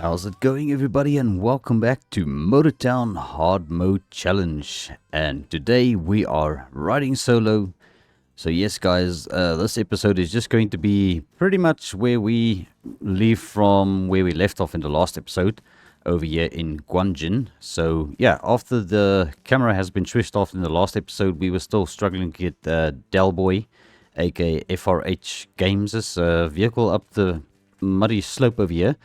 How's it going, everybody, and welcome back to Motortown Hard Mode Challenge. And today we are riding solo. So yes guys, this episode is just going to be pretty much where we leave from where we left off in the last episode over here in Guanjin. So yeah, after the camera has been switched off in the last episode, we were still struggling to get Delboy, aka FRH Games' vehicle up the muddy slope over here.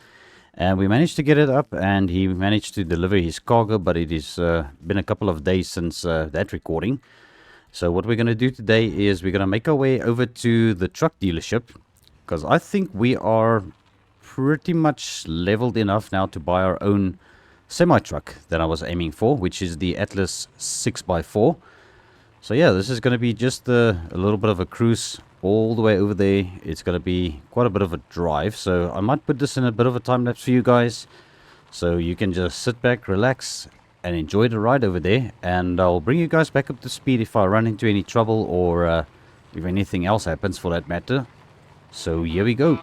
And we managed to get it up, and he managed to deliver his cargo, but it has been a couple of days since that recording. So what we're going to do today is we're going to make our way over to the truck dealership, because I think we are pretty much leveled enough now to buy our own semi-truck that I was aiming for, which is the Atlas 6x4. So yeah, this is going to be just a little bit of a cruise all the way over there. It's going to be quite a bit of a drive, so I might put this in a bit of a time lapse for you guys, so you can just sit back, relax, and enjoy the ride over there. And I'll bring you guys back up to speed if I run into any trouble, or if anything else happens for that matter. So here we go.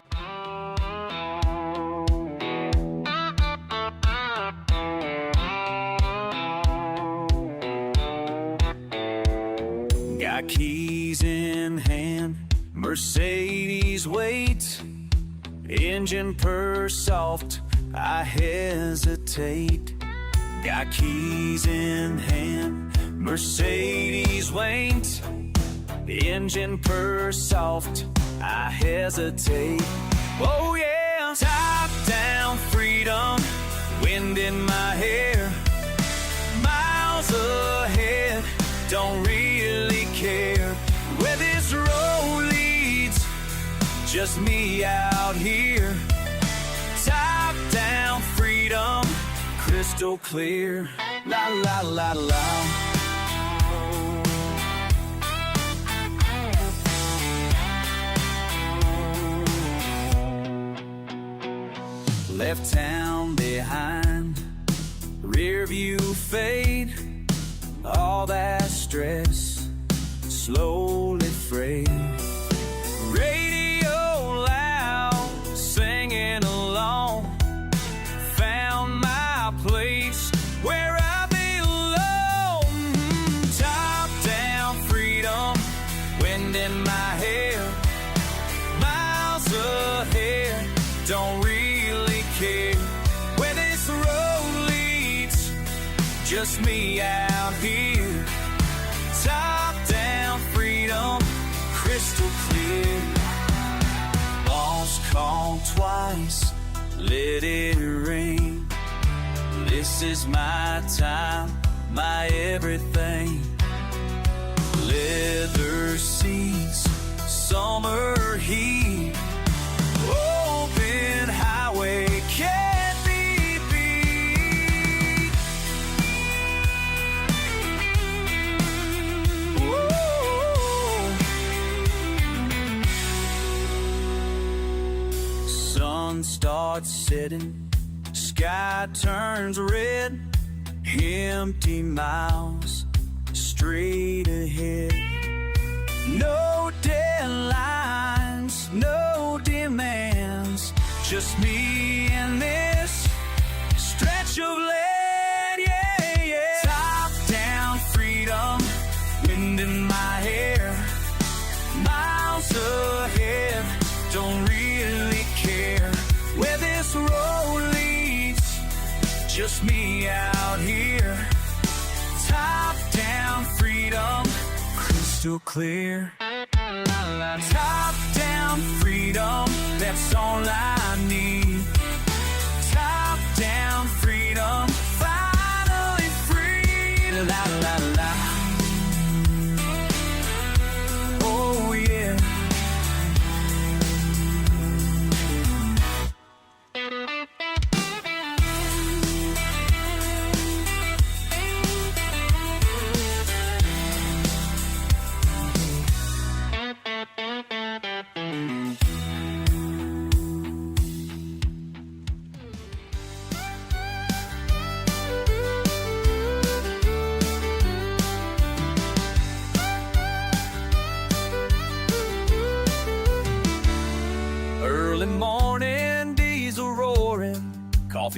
Got keys in hand, Mercedes wait, engine purr soft, I hesitate. Got keys in hand, Mercedes wait, engine purr soft, I hesitate. Oh yeah, top down freedom, wind in my hair, miles ahead, don't really care where this road leads, just me out here. Top down freedom, crystal clear, la la la la. Left town behind, rear view fade, all that stress slowly fade. Radio loud, singing along, found my place where I belong. Top down freedom, wind in my hair, miles ahead, don't really care where this road leads, just me out here. Top down freedom, crystal clear. Lost call twice, let it rain. This is my time, my everything. Leather seats, summer heat, open highway can't be beat. Sun starts setting, sky turns red, empty miles straight ahead. No deadlines, no demands, just me and this stretch of land, yeah, yeah. Top down freedom, wind in my hair, miles ahead, don't really care where this road leads, just me out here. Top down freedom, crystal clear. Top down freedom, that's all I need. Top down freedom, finally free. La la la. Oh yeah.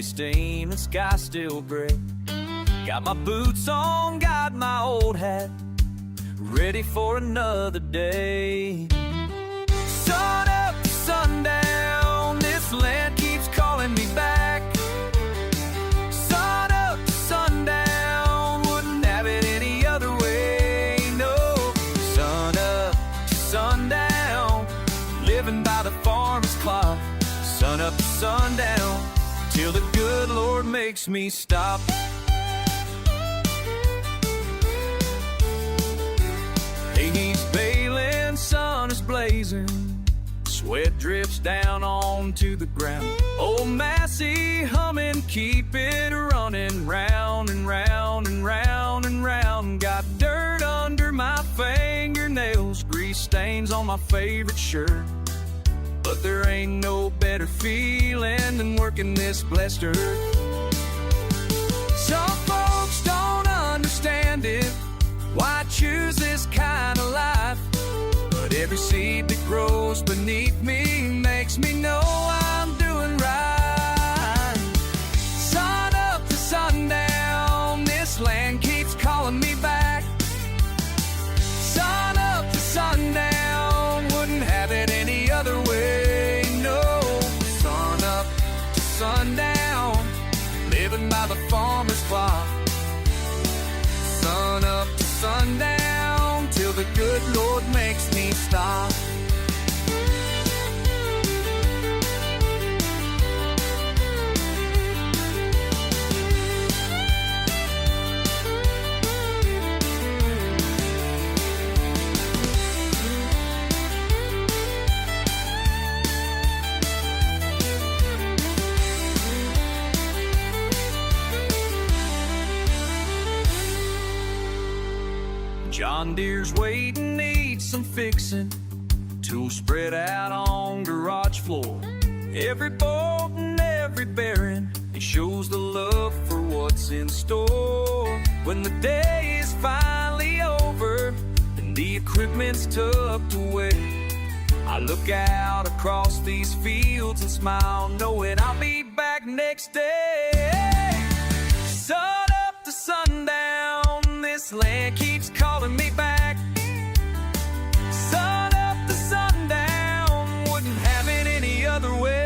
coffee stain, the sky still gray. Got my boots on, got my old hat, ready for another day. Sun up to sundown, this land keeps calling me back. Sun up to sundown, wouldn't have it any other way, no. Sun up to sundown, living by the farmer's clock. Sun up to sundown, till the good Lord makes me stop. Hey, he's bailing, sun is blazing, sweat drips down onto the ground. Old Massey humming, keep it running round and round and round and round. Got dirt under my fingernails, grease stains on my favorite shirt, but there ain't no better feeling than working this blessed earth. Some folks don't understand it, why choose this kind of life? But every seed that grows beneath me makes me know I'm doing right. Sun up to sundown, this land keeps calling me back. Sun up to sundown, wouldn't have it any other way, no. Sun up to sundown, living by the farmer's clock. Sun up to sundown, till the good Lord makes me stop. John Deere's waiting, needs some fixing. Tools spread out on garage floor. Every bolt and every bearing, it shows the love for what's in store. When the day is finally over and the equipment's tucked away, I look out across these fields and smile, knowing I'll be back next day. Sun up to sundown, this land keeps calling me back. Sun up to sundown, wouldn't have it any other way.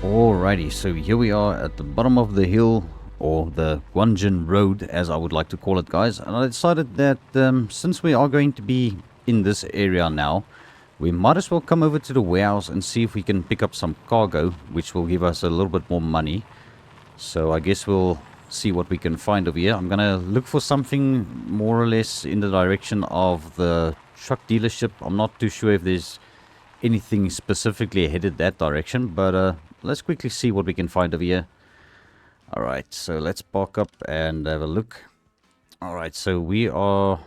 Alrighty, so here we are at the bottom of the hill, or the Guanjin Road as I would like to call it, guys. And I decided that since we are going to be in this area now, we might as well come over to the warehouse and see if we can pick up some cargo, which will give us a little bit more money. So I guess we'll see what we can find over here. I'm gonna look for something more or less in the direction of the truck dealership. I'm not too sure if there's anything specifically headed that direction, but let's quickly see what we can find over here. Alright, so let's park up and have a look. Alright, so we are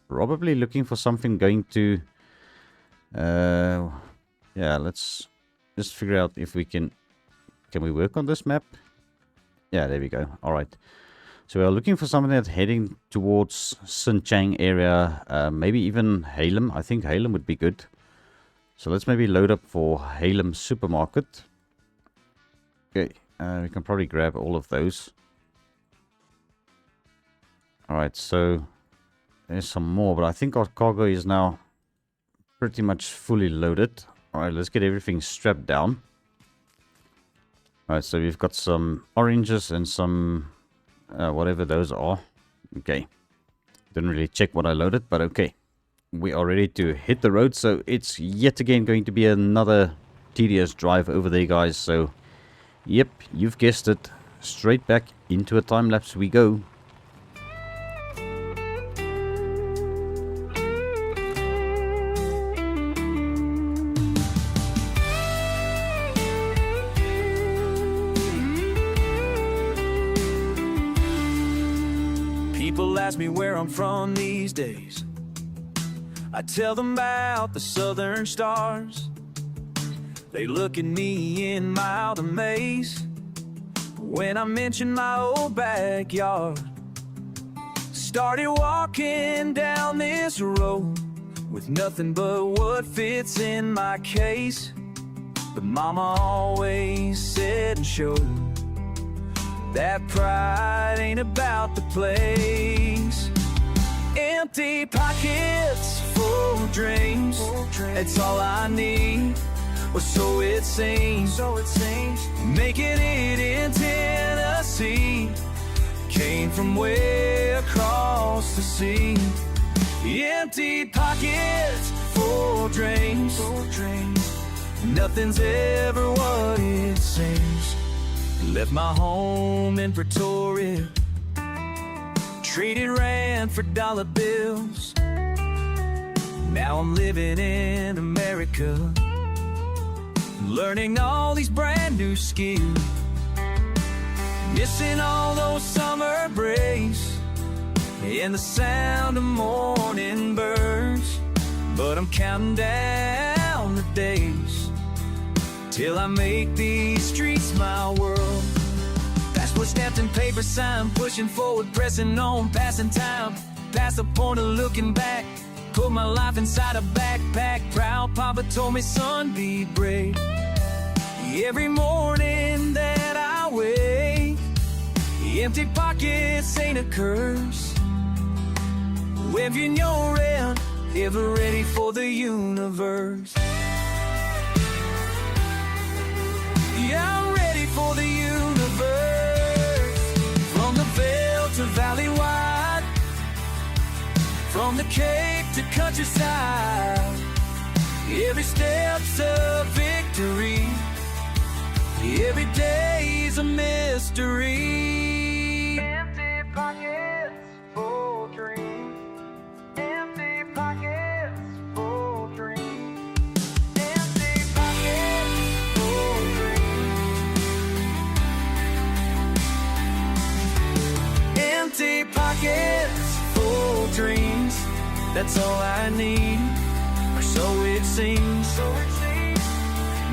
probably looking for something going to yeah, let's just figure out if we can we work on this map? Yeah, there we go. Alright, so we are looking for something that's heading towards Xinjiang area, maybe even Halem. I think Halem would be good. So let's maybe load up for Halem Supermarket. Okay, we can probably grab all of those. Alright, so there's some more, but I think our cargo is now pretty much fully loaded. Alright, let's get everything strapped down. Alright, so we've got some oranges and some whatever those are. Okay, didn't really check what I loaded, but okay. We are ready to hit the road, so it's yet again going to be another tedious drive over there, guys. So yep, you've guessed it, straight back into a time lapse we go. People ask me where I'm from these days. I tell them about the southern stars. They look at me in mild amaze. when I mentioned my old backyard. Started walking down this road with nothing but what fits in my case. But Mama always said and showed that pride ain't about the place. Empty pockets, full dreams, that's all I need. Well, so it seems, making it in Tennessee came from way across the sea. Empty pockets, full dreams, nothing's ever what it seems. Left my home in Pretoria, traded rand for dollar bills. Now I'm living in America, learning all these brand new skills. Missing all those summer breaks and the sound of morning birds. But I'm counting down the days till I make these streets my world. Passport stamped and paper signed, pushing forward, pressing on, passing time, past the point of looking back. Put my life inside a backpack. Proud Papa told me, son, be brave. Every morning that I wake, empty pockets ain't a curse. If you know around, ever ready for the universe. Yeah, I'm ready for the universe. From the Vale to Valley wide, from the Cape to countryside, every step's a victory. Every day's a mystery. Empty pockets, full dreams. Empty pockets, full dreams. Empty pockets, full dreams. Empty pockets, full dreams. That's all I need, or so it seems.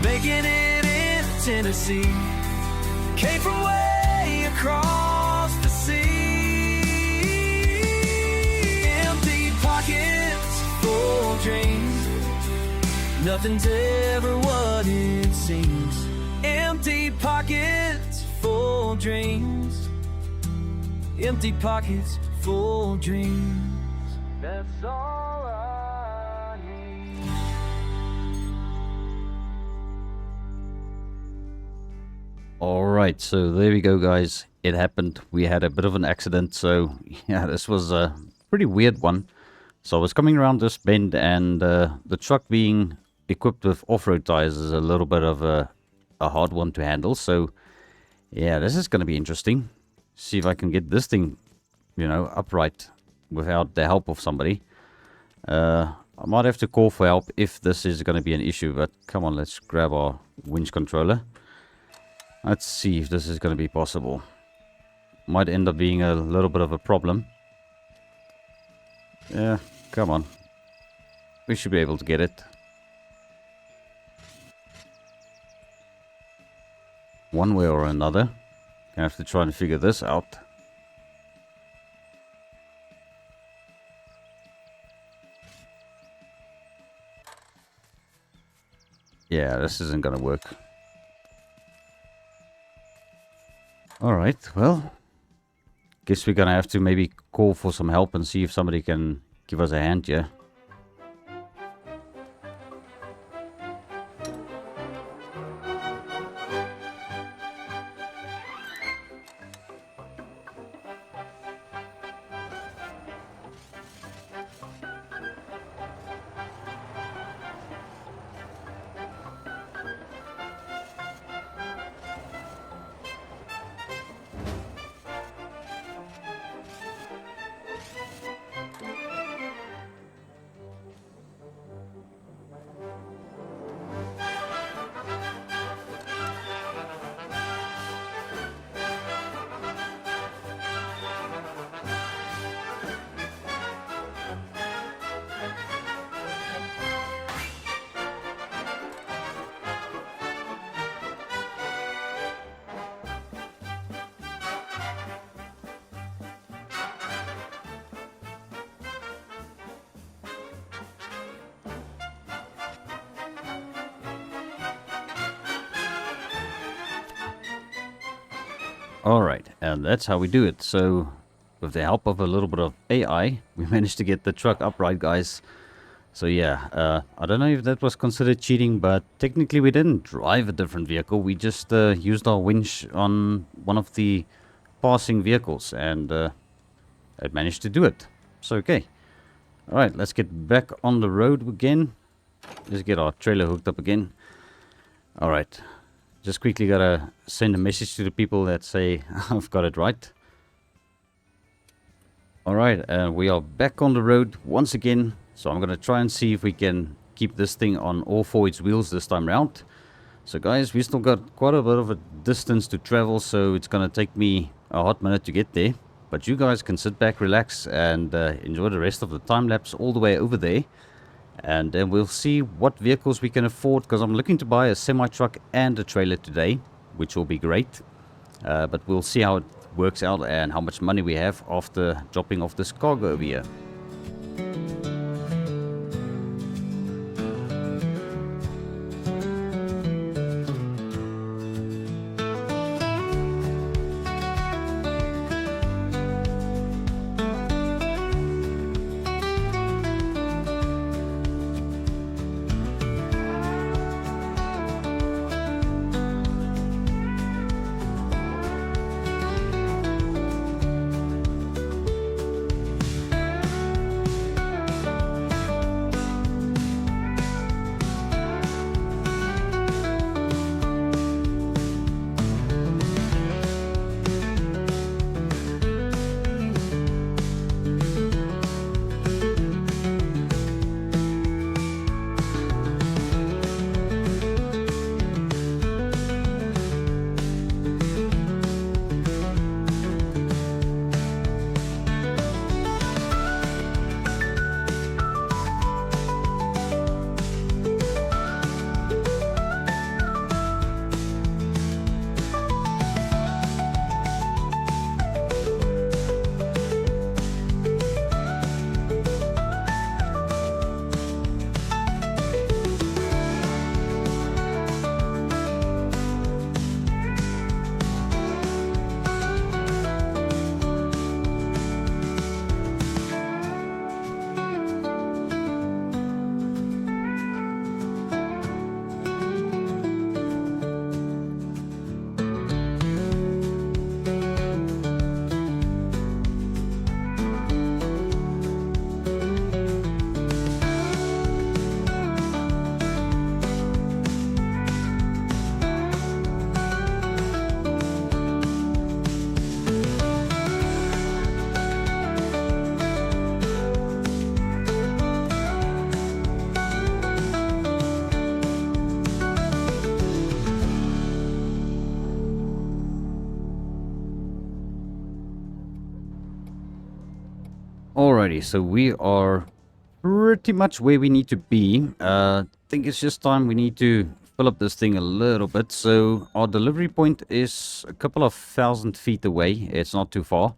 Making it in Tennessee came from way across the sea. Empty pockets, full dreams, nothing's ever what it seems. Empty pockets, full dreams. Empty pockets, full dreams. That's all I need. Alright, so there we go, guys. It happened. We had a bit of an accident, so yeah, this was a pretty weird one. So I was coming around this bend, and the truck being equipped with off-road tires is a little bit of a hard one to handle. So yeah, this is going to be interesting. See if I can get this thing, you know, upright without the help of somebody. I might have to call for help if this is going to be an issue, but come on, let's grab our winch controller. Let's see if this is going to be possible. Might end up being a little bit of a problem. Yeah, come on. We should be able to get it. One way or another. Gonna have to try and figure this out. Yeah, this isn't gonna work. Alright, well, guess we're gonna have to maybe call for some help and see if somebody can give us a hand here. Alright, and that's how we do it. So, with the help of a little bit of AI, we managed to get the truck upright, guys. So yeah, I don't know if that was considered cheating, but technically we didn't drive a different vehicle. We just used our winch on one of the passing vehicles, and it managed to do it. So okay. Alright, let's get back on the road again. Let's get our trailer hooked up again. Alright. Just quickly gotta send a message to the people that say I've got it right. Alright, we are back on the road once again. So I'm gonna try and see if we can keep this thing on all four its wheels this time round. So guys, we still got quite a bit of a distance to travel, so it's gonna take me a hot minute to get there. But you guys can sit back, relax, and enjoy the rest of the time lapse all the way over there. And then we'll see what vehicles we can afford, because I'm looking to buy a semi-truck and a trailer today, which will be great. But we'll see how it works out and how much money we have after dropping off this cargo over here. Alrighty, so we are pretty much where we need to be. I think it's just time we need to fill up this thing a little bit. So our delivery point is a couple of 1,000 feet away. It's not too far.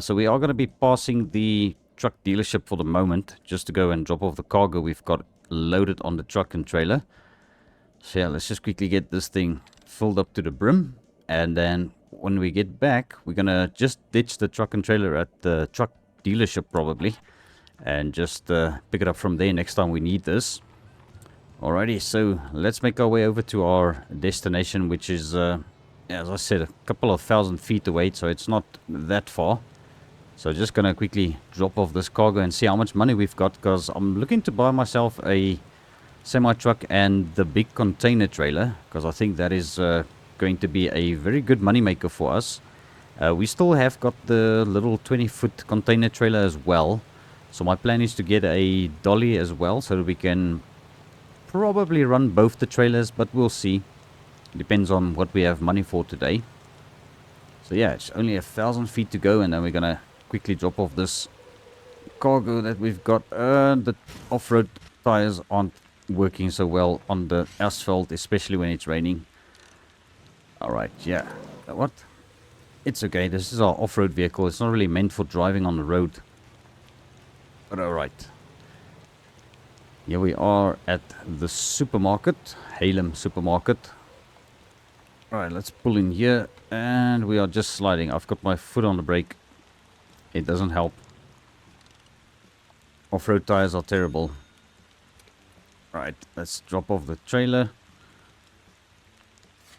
So we are going to be passing the truck dealership for the moment, just to go and drop off the cargo we've got loaded on the truck and trailer. So yeah, let's just quickly get this thing filled up to the brim. And then when we get back, we're going to just ditch the truck and trailer at the truck dealership probably, and just pick it up from there next time we need this. Alrighty, so let's make our way over to our destination, which is as I said, a couple of 1,000 feet away, so it's not that far. So just gonna quickly drop off this cargo and see how much money we've got, because I'm looking to buy myself a semi-truck and the big container trailer, because I think that is going to be a very good money maker for us. We still have got the little 20-foot container trailer as well. So my plan is to get a dolly as well, so that we can probably run both the trailers, but we'll see. Depends on what we have money for today. So yeah, it's only 1,000 feet to go, and then we're gonna quickly drop off this cargo that we've got. The off-road tires aren't working so well on the asphalt, especially when it's raining. Alright, yeah. What? It's okay, this is our off-road vehicle. It's not really meant for driving on the road. But alright. Here we are at the supermarket. Halem supermarket. Alright, let's pull in here. And we are just sliding. I've got my foot on the brake. It doesn't help. Off-road tires are terrible. Right, let's drop off the trailer.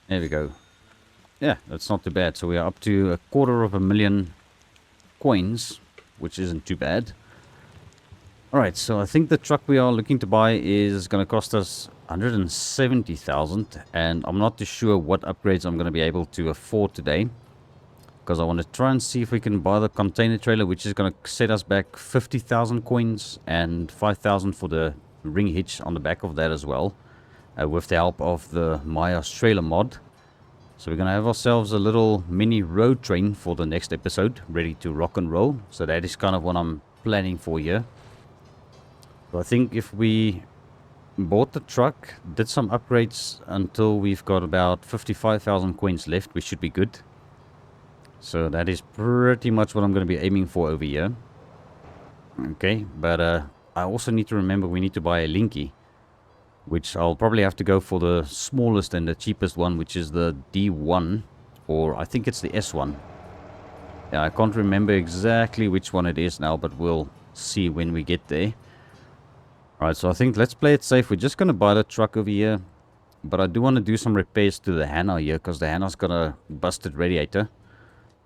There we go. Yeah, that's not too bad. So we are up to 250,000 coins, which isn't too bad. Alright, so I think the truck we are looking to buy is going to cost us 170,000, and I'm not too sure what upgrades I'm going to be able to afford today, because I want to try and see if we can buy the container trailer, which is going to set us back 50,000 coins and 5,000 for the ring hitch on the back of that as well, with the help of the Maya's trailer mod. So we're going to have ourselves a little mini road train for the next episode, ready to rock and roll. So that is kind of what I'm planning for here. So I think if we bought the truck, did some upgrades until we've got about 55,000 coins left, we should be good. So that is pretty much what I'm going to be aiming for over here. Okay, but I also need to remember we need to buy a Linky, which I'll probably have to go for the smallest and the cheapest one, which is the D1, or I think it's the S1. Yeah, I can't remember exactly which one it is now, but we'll see when we get there. Alright, so I think let's play it safe. We're just going to buy the truck over here. But I do want to do some repairs to the Hannah here, because the Hannah's got a busted radiator.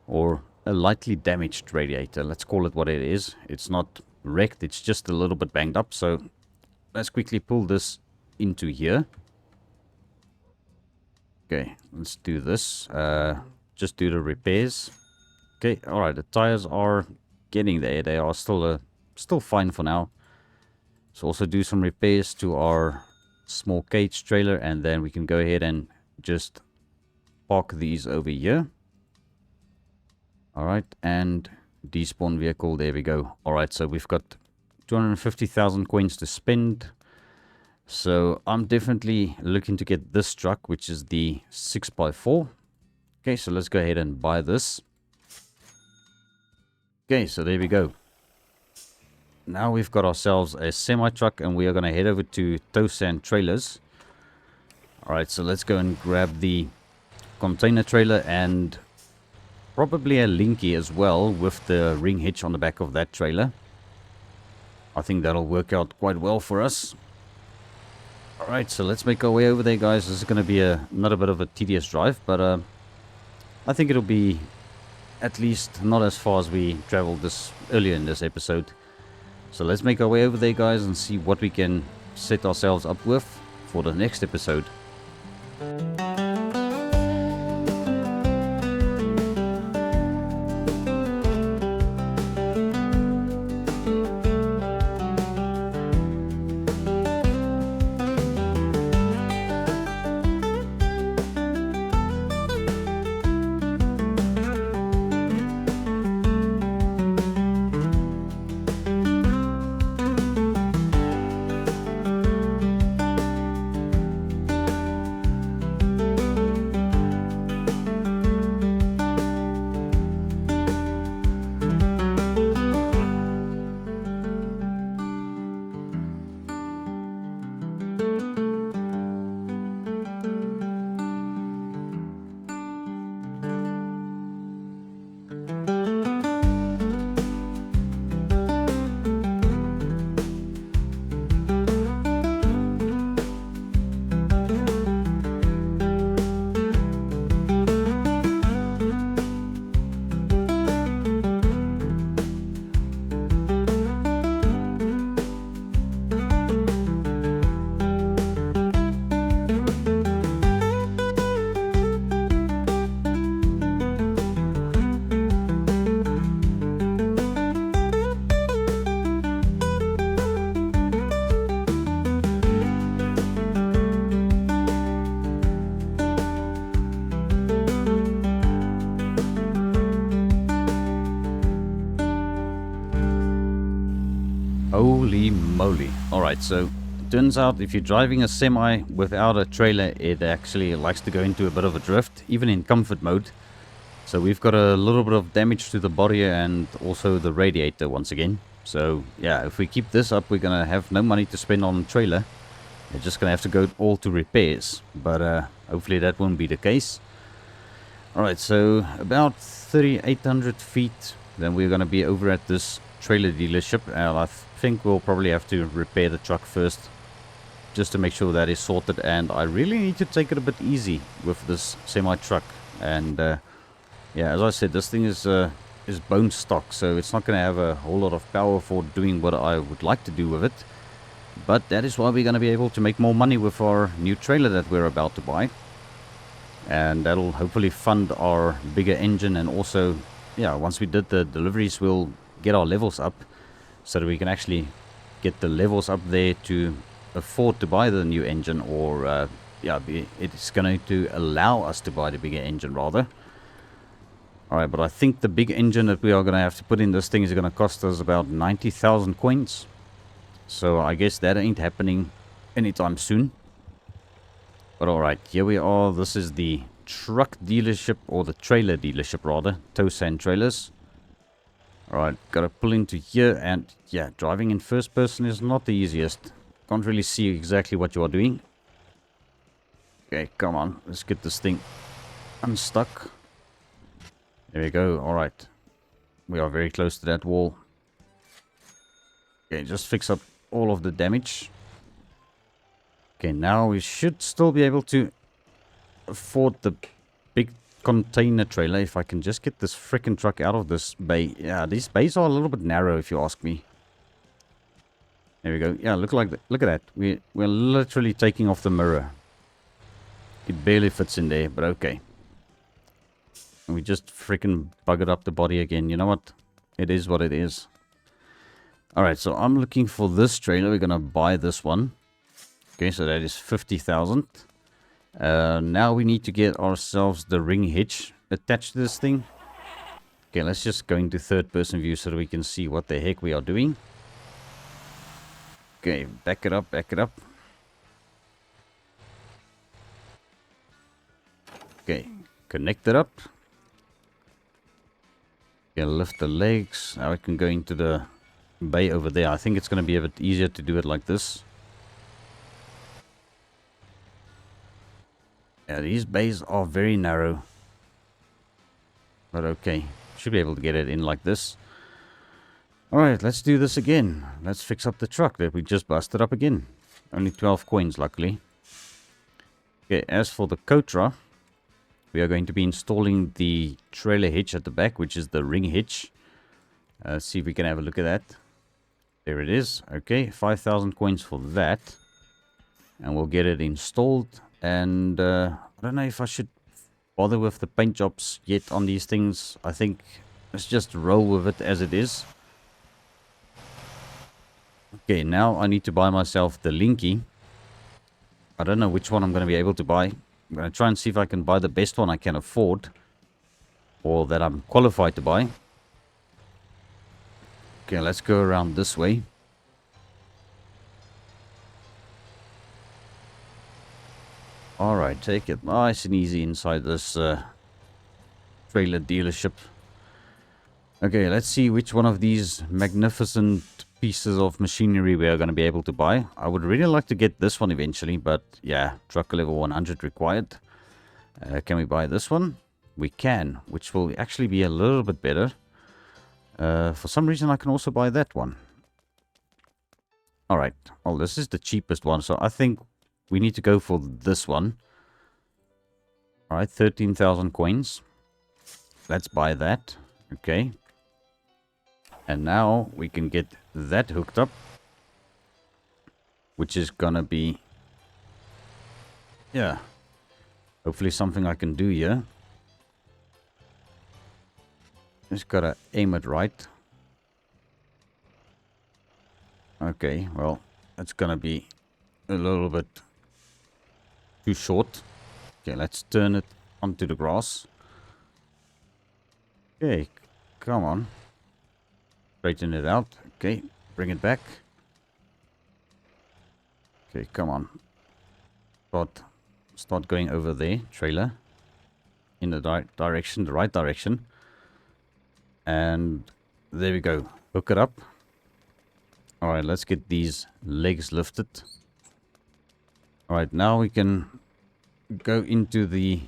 Or a lightly damaged radiator. Let's call it what it is. It's not wrecked, it's just a little bit banged up. So let's quickly pull this into here. Okay, let's do this. Just do the repairs. Okay, alright, the tires are getting there. They are still fine for now. So also do some repairs to our small cage trailer, and then we can go ahead and just park these over here. Alright, and despawn vehicle, there we go. Alright, so we've got 250,000 coins to spend. So I'm definitely looking to get this truck, which is the 6x4. Okay, so let's go ahead and buy this. Okay, so there we go. Now we've got ourselves a semi-truck, and we are going to head over to Tuscan trailers. Alright, so let's go and grab the container trailer and probably a Linky as well, with the ring hitch on the back of that trailer. I think that'll work out quite well for us. Alright, so let's make our way over there, guys. This is going to be not a bit of a tedious drive, but I think it'll be at least not as far as we traveled this earlier in this episode. So let's make our way over there, guys, and see what we can set ourselves up with for the next episode. Holy moly. Alright, so turns out if you're driving a semi without a trailer, it actually likes to go into a bit of a drift, even in comfort mode. So we've got a little bit of damage to the body and also the radiator once again. So yeah, if we keep this up, we're gonna have no money to spend on a trailer. We're just gonna have to go all to repairs, but hopefully that won't be the case. Alright, so about 3,800 feet, then we're going to be over at this trailer dealership, and I think we'll probably have to repair the truck first, just to make sure that is sorted. And I really need to take it a bit easy with this semi-truck. And yeah, as I said, this thing is bone stock, so it's not going to have a whole lot of power for doing what I would like to do with it. But that is why we're going to be able to make more money with our new trailer that we're about to buy. And that'll hopefully fund our bigger engine, and also, yeah, once we did the deliveries, we'll get our levels up so that we can actually get the levels up there to afford to buy the new engine, or yeah, it's going to allow us to buy the bigger engine rather. Alright, but I think the big engine that we are going to have to put in this thing is going to cost us about 90,000 coins. So I guess that ain't happening anytime soon. But alright, here we are. This is the truck dealership, or the trailer dealership rather. Tuscan trailers. Alright, gotta pull into here, and yeah, driving in first person is not the easiest. Can't really see exactly what you are doing. Okay, come on. Let's get this thing unstuck. There we go. Alright. We are very close to that wall. Okay, just fix up all of the damage. Okay, now we should still be able to afford the big container trailer if I can just get this frickin' truck out of this bay. Yeah, these bays are a little bit narrow if you ask me. There we go. Yeah, look at that. We're literally taking off the mirror. It barely fits in there, but okay. And we just frickin' buggered up the body again. You know what? It is what it is. Alright, so I'm looking for this trailer. We're gonna buy this one. Okay, so that is 50,000. Now we need to get ourselves the ring hitch attached to this thing. Okay, let's just go into third person view so that we can see what the heck we are doing. Okay, back it up, back it up. Okay, connect it up. Okay, lift the legs. Now I can go into the bay over there. I think it's going to be a bit easier to do it like this. Yeah, these bays are very narrow. But okay, should be able to get it in like this. Alright, let's do this again. Let's fix up the truck that we just busted up again. Only 12 coins, luckily. Okay, as for the Kotra, we are going to be installing the trailer hitch at the back, which is the ring hitch. Let's see if we can have a look at that. There it is. Okay, 5,000 coins for that. And we'll get it installed. And I don't know if I should bother with the paint jobs yet on these things. I think let's just roll with it as it is. Okay, now I need to buy myself the Linky. I don't know which one I'm going to be able to buy. I'm going to try and see if I can buy the best one I can afford, or that I'm qualified to buy. Okay, let's go around this way. Alright, take it nice and easy inside this trailer dealership. Okay, let's see which one of these magnificent pieces of machinery we are going to be able to buy. I would really like to get this one eventually, but yeah, truck level 100 required. Can we buy this one? We can, which will actually be a little bit better. For some reason I can also buy that one. Alright, well, this is the cheapest one, so I think we need to go for this one. Alright, 13,000 coins. Let's buy that. Okay. And now we can get that hooked up. Which is gonna be... yeah. Hopefully something I can do here. Just gotta aim it right. Okay, well, that's gonna be a little bit too short. Okay, let's turn it onto the grass. Okay, come on. Straighten it out. Okay, bring it back. Okay, come on. Start going over there, trailer. In the right direction. And there we go. Hook it up. Alright, let's get these legs lifted. Alright, now we can go into the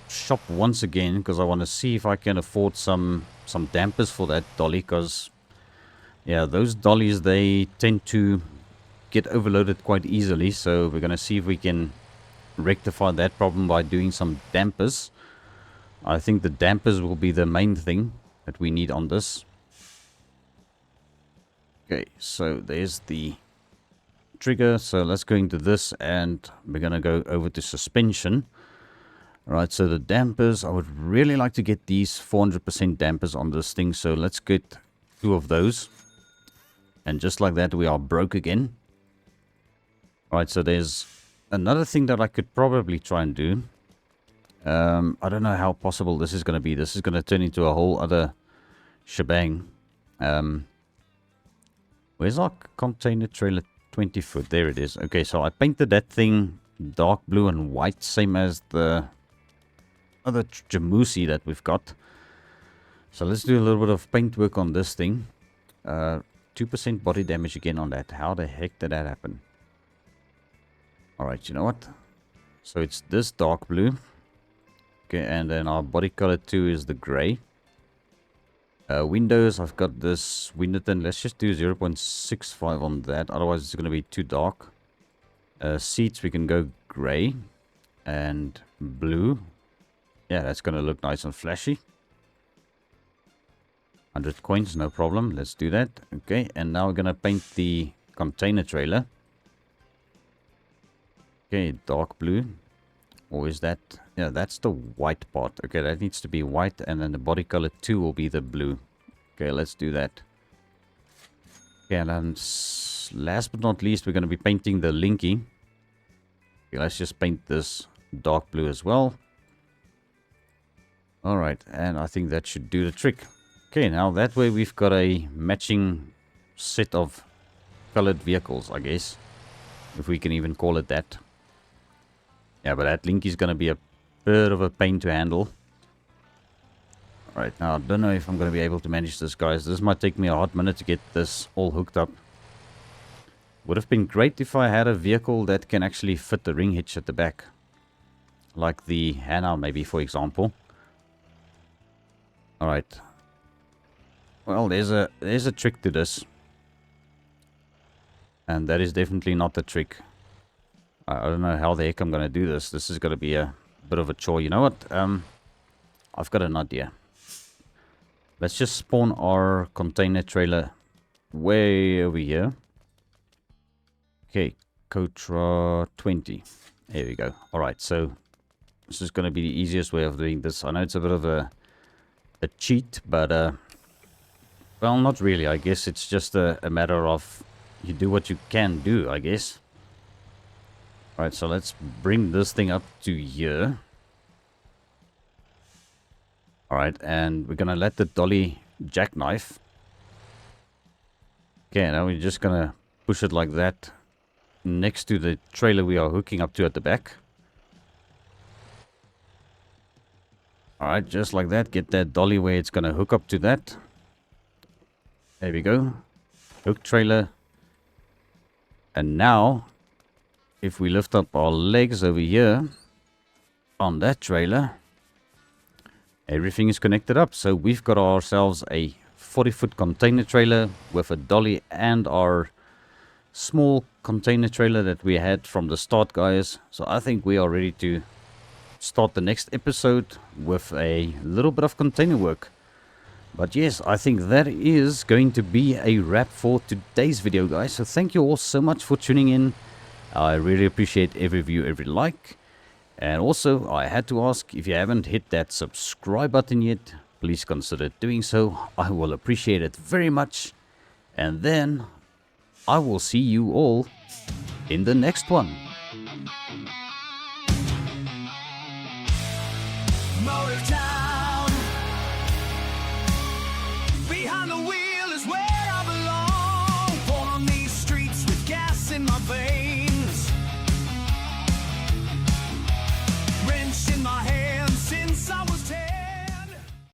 shop once again because I want to see if I can afford some dampers for that dolly, because yeah, those dollies, they tend to get overloaded quite easily. So we're going to see if we can rectify that problem by doing some dampers. I think the dampers will be the main thing that we need on this. Okay, so there's the trigger. So let's go into this and we're going to go over to suspension. Right, so the dampers, I would really like to get these 400% dampers on this thing. So let's get 2 of those. And just like that, we are broke again. Right, so there's another thing that I could probably try and do. I don't know how possible this is going to be. This is going to turn into a whole other shebang. Where's our container trailer? 20 foot. There it is. Okay, so I painted that thing dark blue and white, same as the other Jamusi that we've got. So let's do a little bit of paint work on this thing. 2% body damage again on that. How the heck did that happen? Alright, you know what? So it's this dark blue. Okay, and then our body color 2 is the gray. Windows, I've got this window tint. Let's just do 0.65 on that. Otherwise it's going to be too dark. Seats, we can go gray and blue. Yeah, that's going to look nice and flashy. 100 coins, no problem. Let's do that. Okay, and now we're going to paint the container trailer. Okay, dark blue. Or is that... Yeah, that's the white part. Okay, that needs to be white. And then the body color 2 will be the blue. Okay, let's do that. Okay, and then last but not least, we're going to be painting the linky. Okay, let's just paint this dark blue as well. Alright, and I think that should do the trick. Okay, now that way we've got a matching set of colored vehicles, I guess. If we can even call it that. Yeah, but that link is going to be a bit of a pain to handle. Alright, now I don't know if I'm going to be able to manage this, guys. This might take me a hot minute to get this all hooked up. Would have been great if I had a vehicle that can actually fit the ring hitch at the back. Like the Hannah, maybe, for example. Alright. Well, there's a trick to this. And that is definitely not the trick. I don't know how the heck I'm going to do this. This is going to be a bit of a chore. You know what? I've got an idea. Let's just spawn our container trailer way over here. Okay, Cotra 20. There we go. Alright, so this is going to be the easiest way of doing this. I know it's a bit of a cheat, but well, not really. I guess it's just a matter of you do what you can do, I guess. Alright, so let's bring this thing up to here. Alright, and we're going to let the dolly jackknife. Okay, now we're just going to push it like that next to the trailer we are hooking up to at the back. Alright, just like that. Get that dolly where it's going to hook up to that. There we go. Hook trailer. And now, if we lift up our legs over here on that trailer, everything is connected up. So we've got ourselves a 40-foot container trailer with a dolly and our small container trailer that we had from the start, guys. So I think we are ready to start the next episode with a little bit of container work. But yes, I think that is going to be a wrap for today's video, guys. So thank you all so much for tuning in. I really appreciate every view, every like. And also, I had to ask, if you haven't hit that subscribe button yet, please consider doing so. I will appreciate it very much. And then I will see you all in the next one.